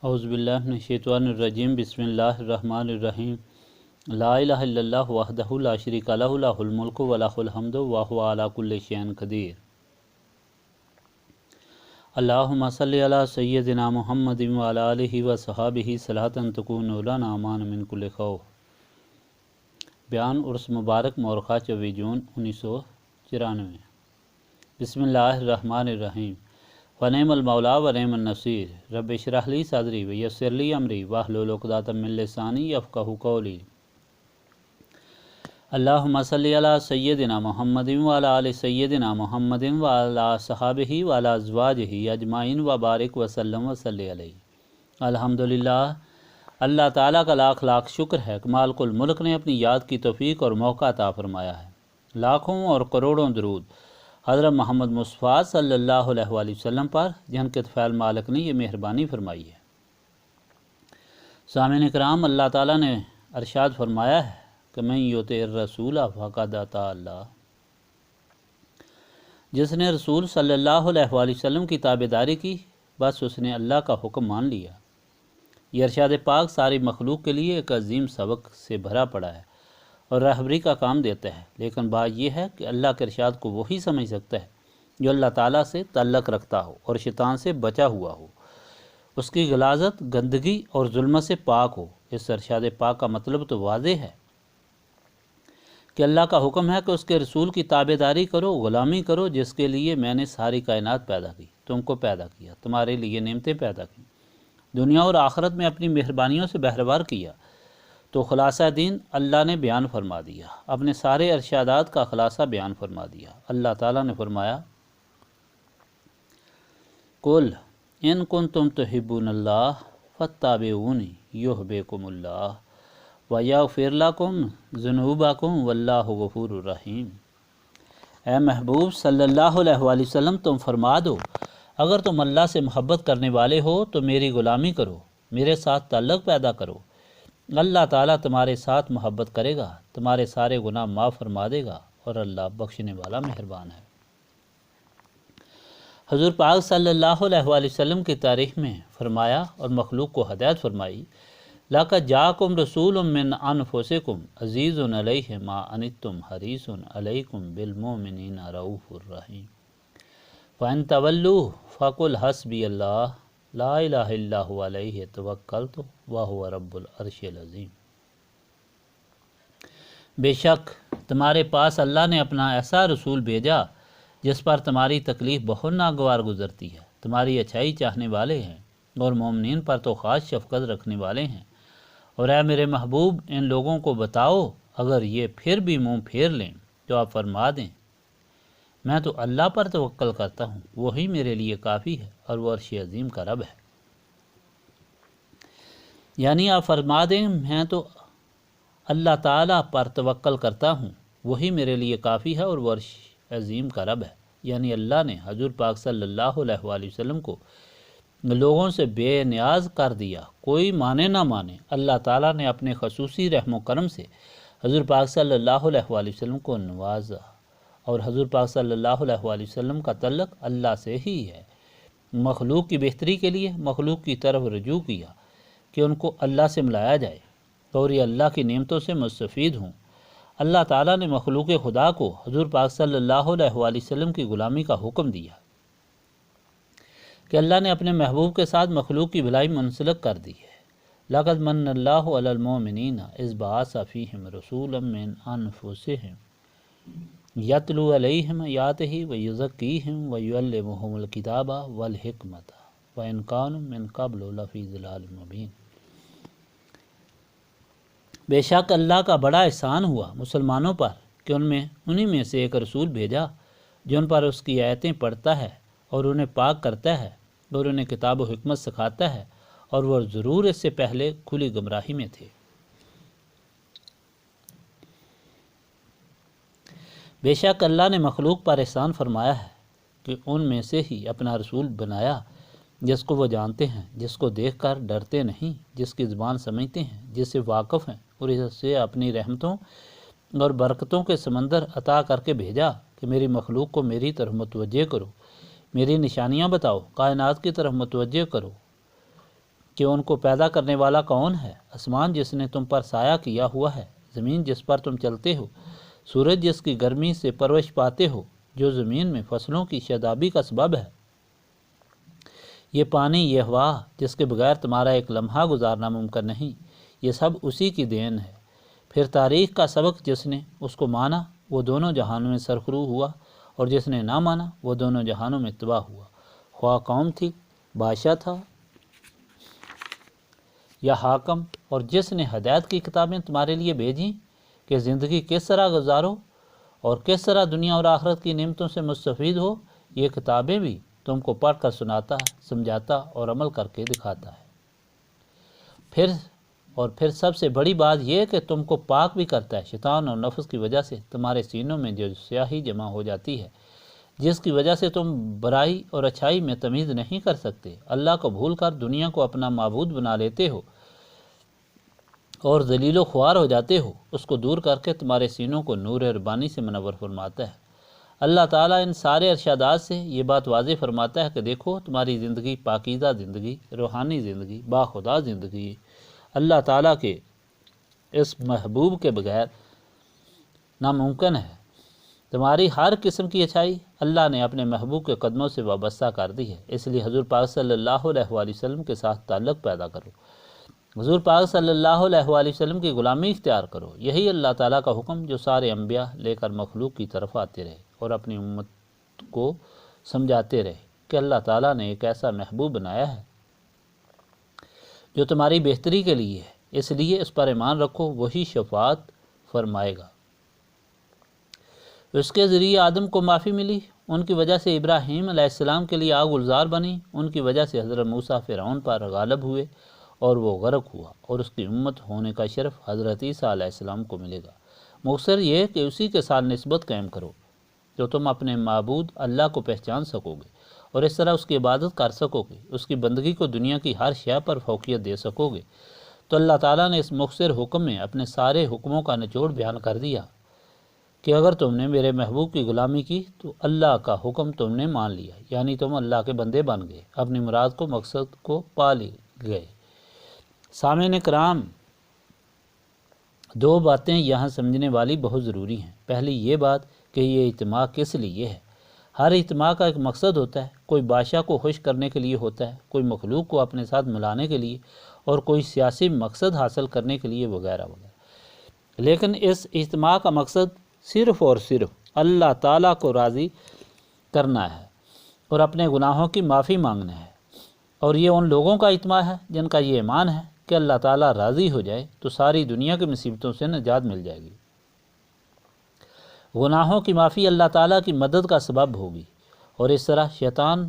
اعوذ باللہ من الشیطان الرجیم بسم اللہ الرحمن الرحیم لا الہ الا اللہ وحدہ لا شریک لہ لہ الملک و لہ الحمد وہو علی کل شیء قدیر۔ اللہم صلی علی سیدنا محمد وعلی آلہ وصحابہ صلاۃ تکون لنا امان من کل خوف۔ بیان عرس مبارک مورخہ 24 جون 1994۔ بسم اللہ الرحمن الرحیم۔ ونعم المولا ونعم النصیر۔ رب اشرح لی صدری ویسر لی امری واحلل عقدۃ من لسانی یفقہوا قولی۔ اللہم صلی علی سیدنا محمد وعلی آل سیدنا محمد وعلی صحابہ وعلی ازواجہ اجمعین وبارک وسلم وصلی علیہ۔ الحمدللہ، اللہ تعالیٰ کا لاکھ لاکھ شکر ہے کہ مالک الملک نے اپنی یاد کی توفیق اور موقع عطا فرمایا ہے۔ لاکھوں اور کروڑوں درود حضرت محمد مصطفیٰ صلی اللہ علیہ وآلہ وسلم پر، جن کے طفیل مالک نے یہ مہربانی فرمائی ہے۔ سامعین کرام، اللہ تعالیٰ نے ارشاد فرمایا ہے کہ من یطع الرسول فقد اطاع اللہ۔ جس نے رسول صلی اللہ علیہ وآلہ وسلم کی تابعداری کی، بس اس نے اللہ کا حکم مان لیا۔ یہ ارشاد پاک ساری مخلوق کے لیے ایک عظیم سبق سے بھرا پڑا ہے اور رہبری کا کام دیتا ہے، لیکن بات یہ ہے کہ اللہ کے ارشاد کو وہی سمجھ سکتا ہے جو اللہ تعالیٰ سے تعلق رکھتا ہو اور شیطان سے بچا ہوا ہو، اس کی غلاظت، گندگی اور ظلمت سے پاک ہو۔ اس ارشاد پاک کا مطلب تو واضح ہے کہ اللہ کا حکم ہے کہ اس کے رسول کی تابع داری کرو، غلامی کرو، جس کے لیے میں نے ساری کائنات پیدا کی، تم کو پیدا کیا، تمہارے لیے نعمتیں پیدا کی، دنیا اور آخرت میں اپنی مہربانیوں سے بہربار کیا۔ تو خلاصہ دین اللہ نے بیان فرما دیا، اپنے سارے ارشادات کا خلاصہ بیان فرما دیا۔ اللہ تعالیٰ نے فرمایا، قل ان کنتم تحبون اللہ فاتبعونی یحببکم اللہ ویغفر لکم ذنوبکم واللہ غفور الرحیم۔ اے محبوب صلی اللہ علیہ وآلہ وسلم، تم فرما دو، اگر تم اللہ سے محبت کرنے والے ہو تو میری غلامی کرو، میرے ساتھ تعلق پیدا کرو۔ اللہ تعالیٰ تمہارے ساتھ محبت کرے گا، تمہارے سارے گناہ معاف فرما دے گا، اور اللہ بخشنے والا مہربان ہے۔ حضور پاک صلی اللہ علیہ وآلہ وسلم کی تاریخ میں فرمایا اور مخلوق کو ہدایت فرمائی، لَقَدْ جَاءَكُمْ رَسُولٌ مِّنْ أَنفُسِكُمْ عَزِيزٌ عَلَيْهِ مَا عَنِتُّمْ حَرِيصٌ عَلَيْكُمْ بِالْمُؤْمِنِينَ رَءُوفٌ رَحِيمٌ فَإِن تَوَلُّوا فَقُلْ حَسْبِيَ اللَّهُ لَا إِلَٰهَ إِلَّا هُوَ عَلَيْهِ تَوَكَّلْتُ وَهُوَ رَبُّ الْعَرْشِ الْعَظِيمِ۔ بے شک تمہارے پاس اللہ نے اپنا ایسا رسول بھیجا جس پر تمہاری تکلیف بہت ناگوار گزرتی ہے، تمہاری اچھائی چاہنے والے ہیں اور مومنین پر تو خاص شفقت رکھنے والے ہیں۔ اور اے میرے محبوب، ان لوگوں کو بتاؤ اگر یہ پھر بھی منہ پھیر لیں تو آپ فرما دیں، میں تو اللہ پر توکل کرتا ہوں، وہی میرے لیے کافی ہے اور وہ عرش عظیم کا رب ہے۔ یعنی آپ فرما دیں میں تو اللہ تعالیٰ پر توکل کرتا ہوں، وہی میرے لیے کافی ہے اور وہ عرش عظیم کا رب ہے۔ یعنی اللہ نے حضور پاک صلی اللہ علیہ وآلہ وسلم کو لوگوں سے بے نیاز کر دیا، کوئی مانے نہ مانے۔ اللہ تعالیٰ نے اپنے خصوصی رحم و کرم سے حضور پاک صلی اللہ علیہ وآلہ وسلم کو نوازا، اور حضور پاک صلی اللہ علیہ وآلہ وسلم کا تعلق اللہ سے ہی ہے۔ مخلوق کی بہتری کے لیے مخلوق کی طرف رجوع کیا کہ ان کو اللہ سے ملایا جائے اور یہ اللہ کی نعمتوں سے مستفید ہوں۔ اللہ تعالیٰ نے مخلوق خدا کو حضور پاک صلی اللہ علیہ وآلہ وسلم کی غلامی کا حکم دیا کہ اللہ نے اپنے محبوب کے ساتھ مخلوق کی بھلائی منسلک کر دی ہے۔ لَقَدْ مَنَّ اللَّهُ عَلَى الْمُؤْمِنِينَ إِذْ بَعَثَ فِيهِمْ رَسُولًا مِّنْ أَنفُسِهِمْ يَتْلُو عَلَيْهِمْ آيَاتِهِ وَيُزَكِّيهِمْ وَيُعَلِّمُهُمُ الْكِتَابَ وَالْحِكْمَةَ وَإِنْ كَانُوا مِنْ قَبْلُ لَفِي ضَلَالٍ مُّبِينٍ۔ بے شک اللہ کا بڑا احسان ہوا مسلمانوں پر کہ انہی میں سے ایک رسول بھیجا جو ان پر اس کی آیتیں پڑھتا ہے اور انہیں پاک کرتا ہے اور انہیں کتاب و حکمت سکھاتا ہے، اور وہ ضرور اس سے پہلے کھلی گمراہی میں تھے۔ بے شک اللہ نے مخلوق پر احسان فرمایا ہے کہ ان میں سے ہی اپنا رسول بنایا جس کو وہ جانتے ہیں، جس کو دیکھ کر ڈرتے نہیں، جس کی زبان سمجھتے ہیں، جس سے واقف ہیں، اور اس سے اپنی رحمتوں اور برکتوں کے سمندر عطا کر کے بھیجا کہ میری مخلوق کو میری طرف متوجہ کرو، میری نشانیاں بتاؤ، کائنات کی طرف متوجہ کرو، کہ ان کو پیدا کرنے والا کون ہے؟ آسمان جس نے تم پر سایہ کیا ہوا ہے، زمین جس پر تم چلتے ہو، سورج جس کی گرمی سے پرورش پاتے ہو، جو زمین میں فصلوں کی شادابی کا سبب ہے، یہ پانی، یہ ہوا جس کے بغیر تمہارا ایک لمحہ گزارنا ممکن نہیں، یہ سب اسی کی دین ہے۔ پھر تاریخ کا سبق جس نے اس کو مانا وہ دونوں جہانوں میں سرخرو ہوا، اور جس نے نہ مانا وہ دونوں جہانوں میں تباہ ہوا، خواہ قوم تھی، بادشاہ تھا یا حاکم۔ اور جس نے ہدایت کی کتابیں تمہارے لیے بھیجیں کہ زندگی کس طرح گزارو اور کس طرح دنیا اور آخرت کی نعمتوں سے مستفید ہو، یہ کتابیں بھی تم کو پڑھ کر سناتا، سمجھاتا اور عمل کر کے دکھاتا ہے۔ پھر سب سے بڑی بات یہ کہ تم کو پاک بھی کرتا ہے شیطان اور نفس کی وجہ سے تمہارے سینوں میں جو سیاہی جمع ہو جاتی ہے، جس کی وجہ سے تم برائی اور اچھائی میں تمیز نہیں کر سکتے، اللہ کو بھول کر دنیا کو اپنا معبود بنا لیتے ہو اور ذلیل و خوار ہو جاتے ہو، اس کو دور کر کے تمہارے سینوں کو نور ربانی سے منور فرماتا ہے۔ اللہ تعالیٰ ان سارے ارشادات سے یہ بات واضح فرماتا ہے کہ دیکھو تمہاری زندگی، پاکیزہ زندگی، روحانی زندگی، باخدا زندگی اللہ تعالیٰ کے اس محبوب کے بغیر ناممکن ہے۔ تمہاری ہر قسم کی اچھائی اللہ نے اپنے محبوب کے قدموں سے وابستہ کر دی ہے، اس لیے حضور پاک صلی اللہ علیہ وآلہ وسلم کے ساتھ تعلق پیدا کرو، حضور پاک صلی اللہ علیہ وآلہ وسلم کی غلامی اختیار کرو۔ یہی اللہ تعالیٰ کا حکم جو سارے انبیاء لے کر مخلوق کی طرف آتے رہے اور اپنی امت کو سمجھاتے رہے کہ اللہ تعالیٰ نے ایک ایسا محبوب بنایا ہے جو تمہاری بہتری کے لیے ہے، اس لیے اس پر ایمان رکھو، وہی شفاعت فرمائے گا۔ اس کے ذریعے آدم کو معافی ملی، ان کی وجہ سے ابراہیم علیہ السلام کے لیے آگ گلزار بنی، ان کی وجہ سے حضرت موسیٰ فرعون پر غالب ہوئے اور وہ غرق ہوا، اور اس کی امت ہونے کا شرف حضرت عیسیٰ علیہ السلام کو ملے گا۔ مختصر یہ کہ اسی کے ساتھ نسبت قائم کرو تو تم اپنے معبود اللہ کو پہچان سکو گے اور اس طرح اس کی عبادت کر سکو گے، اس کی بندگی کو دنیا کی ہر شے پر فوقیت دے سکو گے۔ تو اللہ تعالیٰ نے اس مختصر حکم میں اپنے سارے حکموں کا نچوڑ بیان کر دیا کہ اگر تم نے میرے محبوب کی غلامی کی تو اللہ کا حکم تم نے مان لیا، یعنی تم اللہ کے بندے بن گئے، اپنی مراد کو، مقصد کو پا گئے۔ سامعین کرام، دو باتیں یہاں سمجھنے والی بہت ضروری ہیں۔ پہلی یہ بات کہ یہ اجتماع کس لیے ہے۔ ہر اجتماع کا ایک مقصد ہوتا ہے، کوئی بادشاہ کو خوش کرنے کے لیے ہوتا ہے، کوئی مخلوق کو اپنے ساتھ ملانے کے لیے، اور کوئی سیاسی مقصد حاصل کرنے کے لیے وغیرہ وغیرہ۔ لیکن اس اجتماع کا مقصد صرف اور صرف اللہ تعالیٰ کو راضی کرنا ہے اور اپنے گناہوں کی معافی مانگنا ہے، اور یہ ان لوگوں کا اجتماع ہے جن کا یہ ایمان ہے کہ اللہ تعالیٰ راضی ہو جائے تو ساری دنیا کی مصیبتوں سے نجات مل جائے گی۔ گناہوں کی معافی اللہ تعالیٰ کی مدد کا سبب ہوگی، اور اس طرح شیطان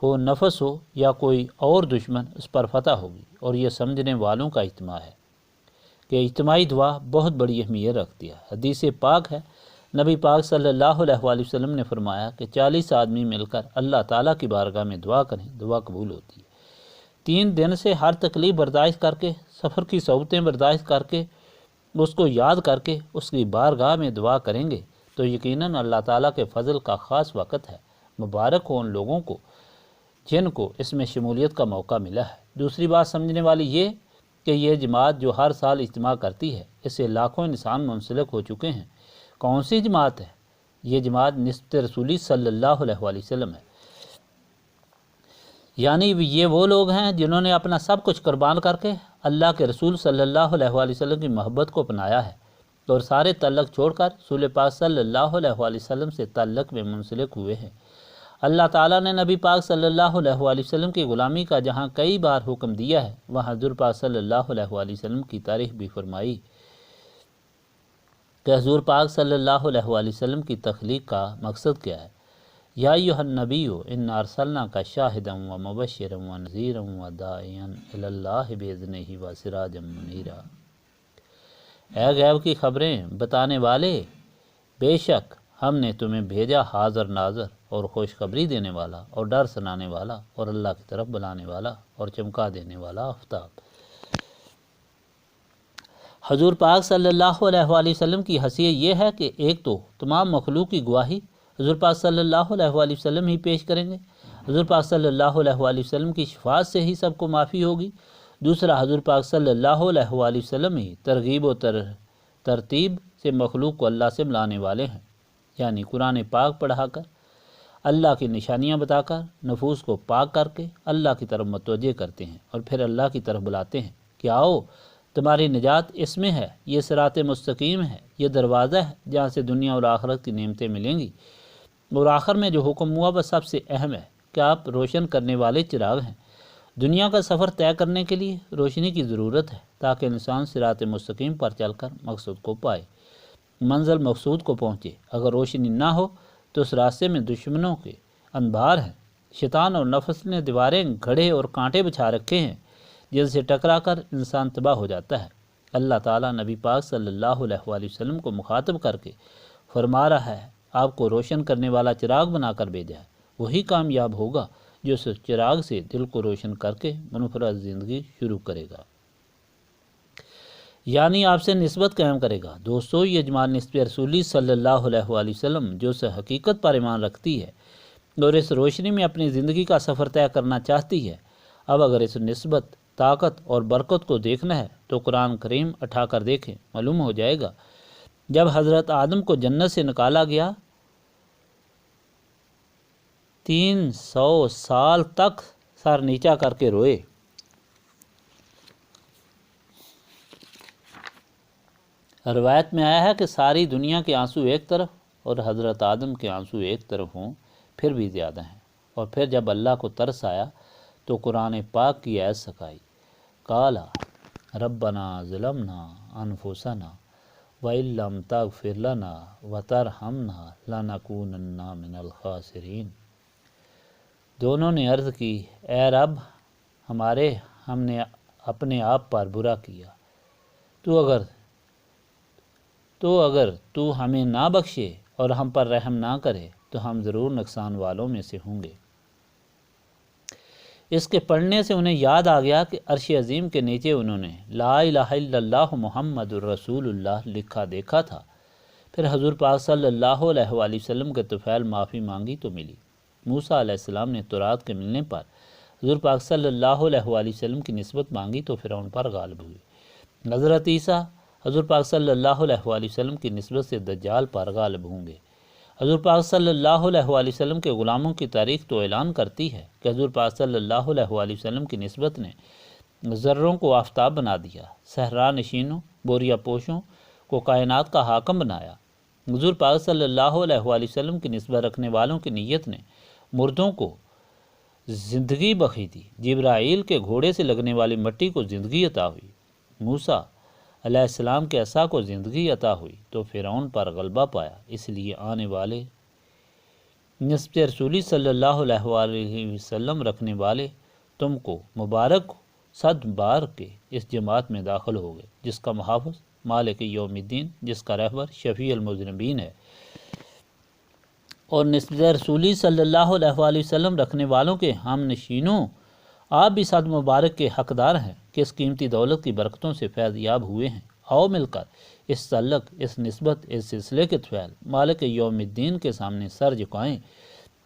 ہو، نفس ہو یا کوئی اور دشمن، اس پر فتح ہوگی۔ اور یہ سمجھنے والوں کا اجتماع ہے کہ اجتماعی دعا بہت بڑی اہمیت رکھتی ہے۔ حدیث پاک ہے، نبی پاک صلی اللہ علیہ وآلہ وسلم نے فرمایا کہ 40 آدمی مل کر اللہ تعالیٰ کی بارگاہ میں دعا کریں، دعا قبول ہوتی ہے۔ 3 دن سے ہر تکلیف برداشت کر کے، سفر کی صعوبتیں برداشت کر کے، اس کو یاد کر کے اس کی بارگاہ میں دعا کریں گے تو یقیناً اللہ تعالیٰ کے فضل کا خاص وقت ہے۔ مبارک ہو ان لوگوں کو جن کو اس میں شمولیت کا موقع ملا ہے۔ دوسری بات سمجھنے والی یہ کہ یہ جماعت جو ہر سال اجتماع کرتی ہے، اس سے لاکھوں انسان منسلک ہو چکے ہیں۔ کون سی جماعت ہے؟ یہ جماعت نسبت رسولی صلی اللہ علیہ وآلہ وسلم ہے، یعنی یہ وہ لوگ ہیں جنہوں نے اپنا سب کچھ قربان کر کے اللہ کے رسول صلی اللہ علیہ وآلہ وسلم کی محبت کو اپنایا ہے اور سارے تعلق چھوڑ کر رسول پاک صلی اللہ علیہ وآلہ وسلم سے تعلق میں منسلک ہوئے ہیں۔ اللہ تعالیٰ نے نبی پاک صلی اللہ علیہ وآلہ وسلم کی غلامی کا جہاں کئی بار حکم دیا ہے، وہاں حضور پاک صلی اللہ علیہ وآلہ وسلم کی تعریف بھی فرمائی کہ حضور پاک صلی اللہ علیہ وآلہ وسلم کی تخلیق کا مقصد کیا ہے۔ یا ایھا النبی انا ارسلناک شاہدا ومبشرا ونذیرا وداعیا الی اللہ باذنہ وسراجا منیرا۔ اے غیب کی خبریں بتانے والے، بے شک ہم نے تمہیں بھیجا حاضر ناظر اور خوشخبری دینے والا اور ڈر سنانے والا اور اللہ کی طرف بلانے والا اور چمکا دینے والا آفتاب۔ حضور پاک صلی اللہ علیہ وآلہ وسلم کی حیثیت یہ ہے کہ ایک تو تمام مخلوق کی گواہی حضور پاک صلی اللہ علیہ وآلہ وسلم ہی پیش کریں گے، حضور پاک صلی اللہ علیہ وآلہ وسلم کی شفاعت سے ہی سب کو معافی ہوگی۔ دوسرا، حضور پاک صلی اللہ علیہ وآلہ وسلم ہی ترغیب و ترتیب سے مخلوق کو اللہ سے ملانے والے ہیں، یعنی قرآن پاک پڑھا کر، اللہ کی نشانیاں بتا کر، نفوس کو پاک کر کے اللہ کی طرف متوجہ کرتے ہیں اور پھر اللہ کی طرف بلاتے ہیں کہ آؤ تمہاری نجات اس میں ہے، یہ صراط مستقیم ہے، یہ دروازہ ہے جہاں سے دنیا اور آخرت کی نعمتیں ملیں گی۔ اور آخر میں جو حکم ہوا وہ سب سے اہم ہے کہ آپ روشن کرنے والے چراغ ہیں۔ دنیا کا سفر طے کرنے کے لیے روشنی کی ضرورت ہے تاکہ انسان صراط مستقیم پر چل کر مقصود کو پائے، منزل مقصود کو پہنچے۔ اگر روشنی نہ ہو تو اس راستے میں دشمنوں کے انبار ہیں، شیطان اور نفس نے دیواریں، گھڑے اور کانٹے بچھا رکھے ہیں جن سے ٹکرا کر انسان تباہ ہو جاتا ہے۔ اللہ تعالیٰ نبی پاک صلی اللہ علیہ وآلہ وسلم کو مخاطب کر کے فرما رہا ہے، آپ کو روشن کرنے والا چراغ بنا کر بھیجا ہے، وہی کامیاب ہوگا جو اس چراغ سے دل کو روشن کر کے منفرد زندگی شروع کرے گا، یعنی آپ سے نسبت قائم کرے گا۔ دوستو، یہ جماعت نسبت رسولی صلی اللہ علیہ وآلہ وسلم جو اس حقیقت پر ایمان رکھتی ہے اور اس روشنی میں اپنی زندگی کا سفر طے کرنا چاہتی ہے، اب اگر اس نسبت، طاقت اور برکت کو دیکھنا ہے تو قرآن کریم اٹھا کر دیکھیں، معلوم ہو جائے گا۔ جب حضرت آدم کو جنت سے نکالا گیا، 300 سال تک سر نیچا کر کے روئے۔ روایت میں آیا ہے کہ ساری دنیا کے آنسو ایک طرف اور حضرت آدم کے آنسو ایک طرف ہوں پھر بھی زیادہ ہیں، اور پھر جب اللہ کو ترس آیا تو قرآن پاک کی آیت سکھائی، قالا ربنا ظلمنا انفسنا وَإِن لَّمْ تَغْفِرْ لَنَا وَتَرْحَمْنَا لَنَكُونَنَّ مِنَ الْخَاسِرِينَ۔ دونوں نے عرض کی، اے رب ہمارے، ہم نے اپنے آپ پر برا کیا، تو اگر تو ہمیں نہ بخشے اور ہم پر رحم نہ کرے تو ہم ضرور نقصان والوں میں سے ہوں گے۔ اس کے پڑھنے سے انہیں یاد آ گیا کہ عرش عظیم کے نیچے انہوں نے لا الہ الا اللہ محمد الرسول اللہ لکھا دیکھا تھا۔ پھر حضور پاک صلی اللہ علیہ وآلہ وسلم کے طفیل معافی مانگی تو ملی۔ موسیٰ علیہ السلام نے تورات کے ملنے پر حضور پاک صلی اللہ علیہ وآلہ وسلم کی نسبت مانگی تو فرعون پر غالب ہوئے۔ حضرت عیسیٰ حضور پاک صلی اللہ علیہ وآلہ وسلم کی نسبت سے دجال پر غالب ہوں گے۔ حضور پاک صلی اللہ علیہ وآلہ وسلم کے غلاموں کی تاریخ تو اعلان کرتی ہے کہ حضور پاک صلی اللہ علیہ وآلہ وسلم کی نسبت نے ذروں کو آفتاب بنا دیا، صحرا نشینوں، بوریا پوشوں کو کائنات کا حاکم بنایا۔ حضور پاک صلی اللہ علیہ وآلہ وسلم کی نسبت رکھنے والوں کی نیت نے مردوں کو زندگی بخشی دی، جبرائیل کے گھوڑے سے لگنے والی مٹی کو زندگی عطا ہوئی، موسیٰ علیہ السلام کے عصا کو زندگی عطا ہوئی تو فرعون پر غلبہ پایا۔ اس لیے آنے والے نسبت رسولی صلی اللہ علیہ وآلہ وسلم رکھنے والے تم کو مبارک ہو، 100 بار کے اس جماعت میں داخل ہو گئے جس کا محافظ مالک یوم الدین، جس کا رہبر شفیع المذنبین ہے۔ اور نسبت رسولی صلی اللہ علیہ وآلہ وسلم رکھنے والوں کے ہم نشینوں، آپ بھی 100 مبارک کے حقدار ہیں کہ اس قیمتی دولت کی برکتوں سے فیض یاب ہوئے ہیں۔ آؤ مل کر اس تعلق، اس نسبت، اس سلسلے کے طفیل مالک یوم الدین کے سامنے سر جھکائیں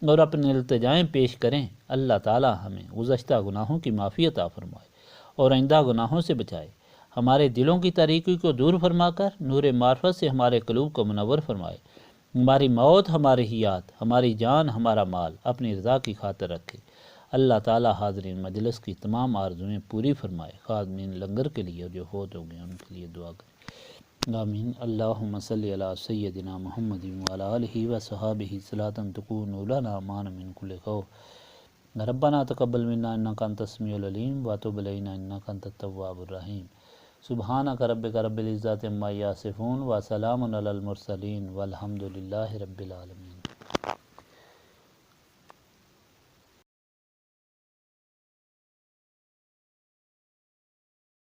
اور اپنے التجائیں پیش کریں۔ اللہ تعالی ہمیں گزشتہ گناہوں کی معافی عطا فرمائے اور آئندہ گناہوں سے بچائے، ہمارے دلوں کی تاریکی کو دور فرما کر نور معرفت سے ہمارے قلوب کو منور فرمائے، ہماری موت، ہماری حیات، ہماری جان، ہمارا مال اپنی رضا کی خاطر رکھے۔ اللہ تعالی حاضرین مجلس کی تمام آرزویں پوری فرمائے۔ خادمین لنگر کے لیے جو فوت ہو گئے ان کے لیے دعا کریں، آمین۔ اللہم صلی علی سیدنا محمد وعلی آلہ وصحابہ صلاۃ تکون لنا امان من کل خوف۔ ربنا تقبل منا انک انت السمیع العلیم وتب علینا انک انت التواب الرحیم۔ سبحانک ربک رب العزۃ عما یصفون وسلام علی المرسلین والحمد للہ رب العالمین۔